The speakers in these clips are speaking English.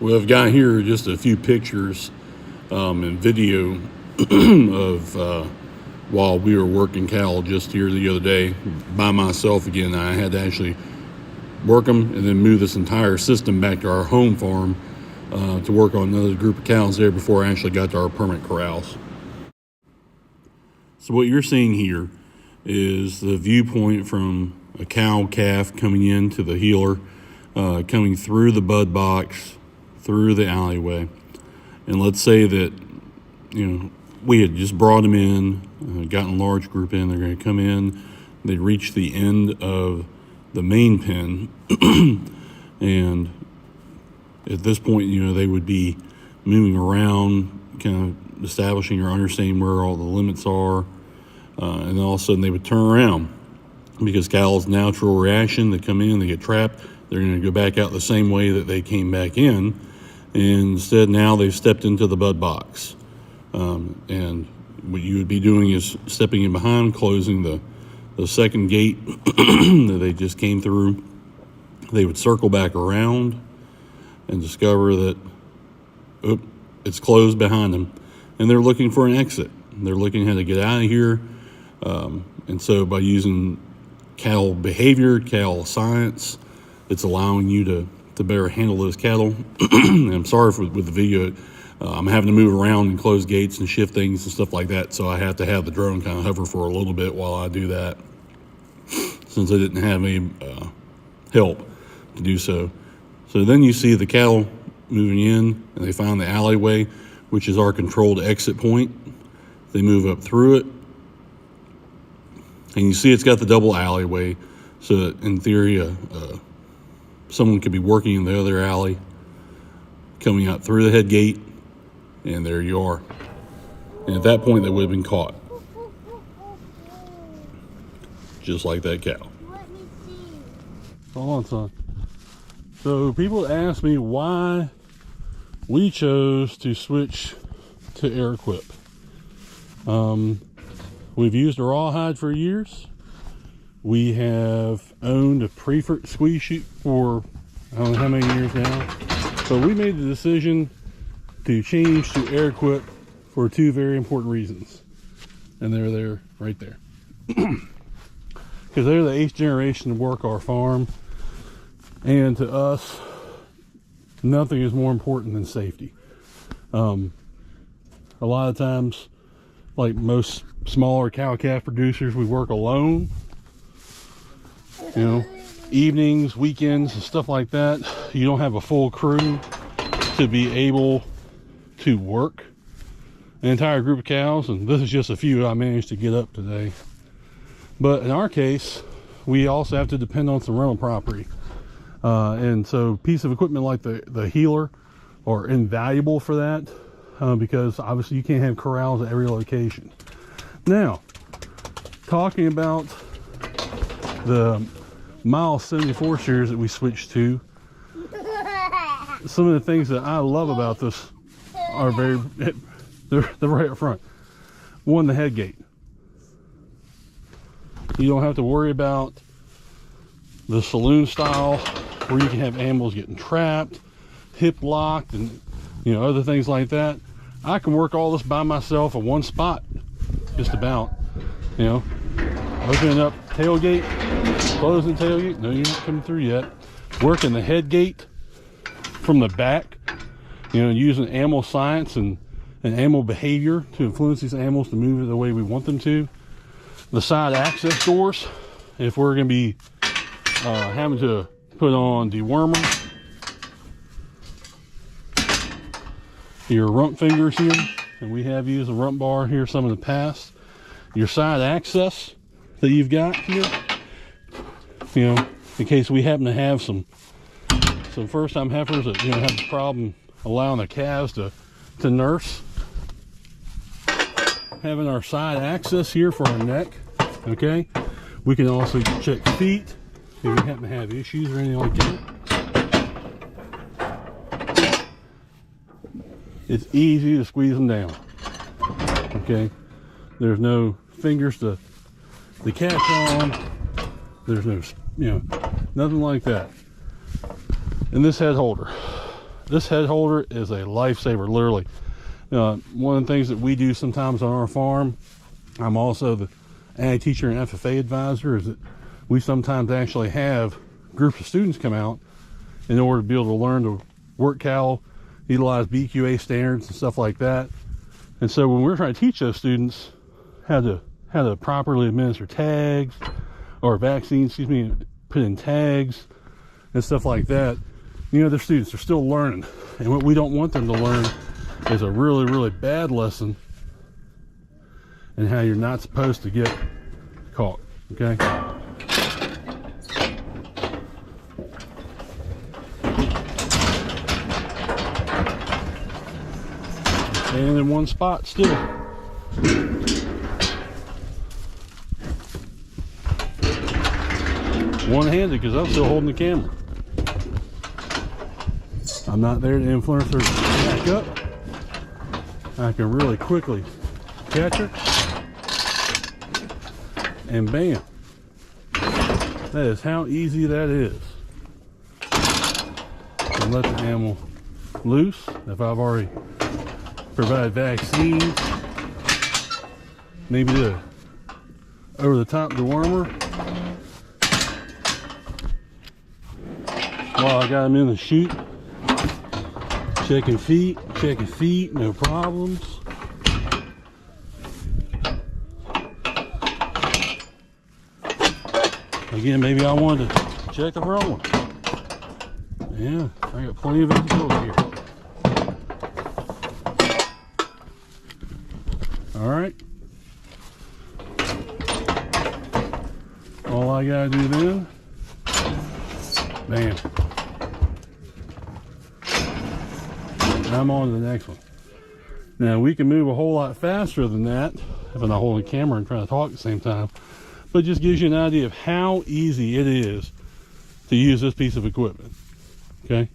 Well, I've got here just a few pictures and video of while we were working cattle just here the other day by myself again. I had to actually work them and then move this entire system back to our home farm to work on another group of cows there before I actually got to our permanent corrals. So what you're seeing here is the viewpoint from a cow calf coming into the healer, coming through the bud box, through the alleyway. And let's say that, we had just brought them in, gotten a large group in. They're going to come in, they reach the end of the main pen, and at this point, they would be moving around, kind of establishing or understanding where all the limits are, and then all of a sudden they would turn around because cattle natural reaction. They come in, they get trapped, they're going to go back out the same way that they came back in, and instead now they've stepped into the bud box. And what you would be doing is stepping in behind, closing the second gate that they just came through. They would circle back around and discover that it's closed behind them, and they're looking for an exit. They're looking how to get out of here. And so by using cattle behavior, cattle science, it's allowing you to better handle those cattle. And I'm sorry with the video. I'm having to move around and close gates and shift things and stuff like that, so I have to have the drone kind of hover for a little bit while I do that, since I didn't have any help to do so. So then you see the cattle moving in, and they find the alleyway, which is our controlled exit point. They move up through it, and you see it's got the double alleyway, so that in theory someone could be working in the other alley, coming out through the head gate, and there you are. And at that point, they would have been caught. Just like that cow. Hold on, son. So people ask me why we chose to switch to Arrowquip. We've used a rawhide for years. We have owned a preferred Squeeze Chute for I don't know how many years now. So we made the decision to change to Arrowquip for two very important reasons. And they're there, right there. Because they're the 8th generation to work our farm. And to us, nothing is more important than safety. A lot of times, like most smaller cow-calf producers, we work alone. Evenings, weekends, and stuff like that. You don't have a full crew to be able to work an entire group of cows, and this is just a few I managed to get up today. But in our case, we also have to depend on some rental property. And so piece of equipment like the healer are invaluable for that, because obviously you can't have corrals at every location. Now, talking about the mile 74 shears that we switched to, some of the things that I love about this are they're right up front. One, the head gate. You don't have to worry about the saloon style where you can have animals getting trapped, hip locked, and other things like that. I can work all this by myself in one spot, just about. Opening up tailgate, closing tailgate. No, you're not coming through yet. Working the head gate from the back. Using animal science and animal behavior to influence these animals to move the way we want them to. The side access doors, if we're going to be having to put on dewormer. Your rump fingers here, and we have used a rump bar here some in the past. Your side access that you've got here, in case we happen to have some first-time heifers that have a problem allowing the calves to nurse. Having our side access here for our neck. Okay, we can also check feet if we happen to have issues or anything like that. It's easy to squeeze them down. Okay, there's no fingers to catch on. There's no, nothing like that. And this head holder, this head holder is a lifesaver, literally. One of the things that we do sometimes on our farm, I'm also the ag teacher and FFA advisor, is that we sometimes actually have groups of students come out in order to be able to learn to work cattle, utilize BQA standards and stuff like that. And so when we're trying to teach those students how to properly administer tags or vaccines, put in tags and stuff like that, the students are still learning. And what we don't want them to learn is a really, really bad lesson and how you're not supposed to get caught, okay? Staying in one spot still. One-handed because I'm still holding the camera. I'm not there to influence her to back up. I can really quickly catch her. And bam. That is how easy that is. And let the animal loose. If I've already provided vaccines, maybe the over-the-top dewormer. While I got him in the chute, checking feet, no problems. Again, maybe I wanted to check the front one. Yeah, I got plenty of visibility here. All right. All I gotta do then, bam. And I'm on to the next one. Now we can move a whole lot faster than that if I'm not holding the camera and trying to talk at the same time. But it just gives you an idea of how easy it is to use this piece of equipment. Okay.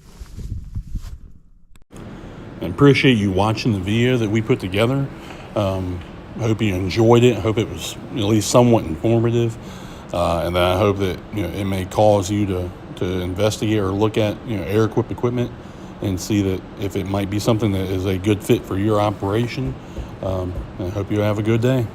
I appreciate you watching the video that we put together. I hope you enjoyed it. I hope it was at least somewhat informative. And then I hope that it may cause you to investigate or look at Arrowquip equipment and see that if it might be something that is a good fit for your operation. I hope you have a good day.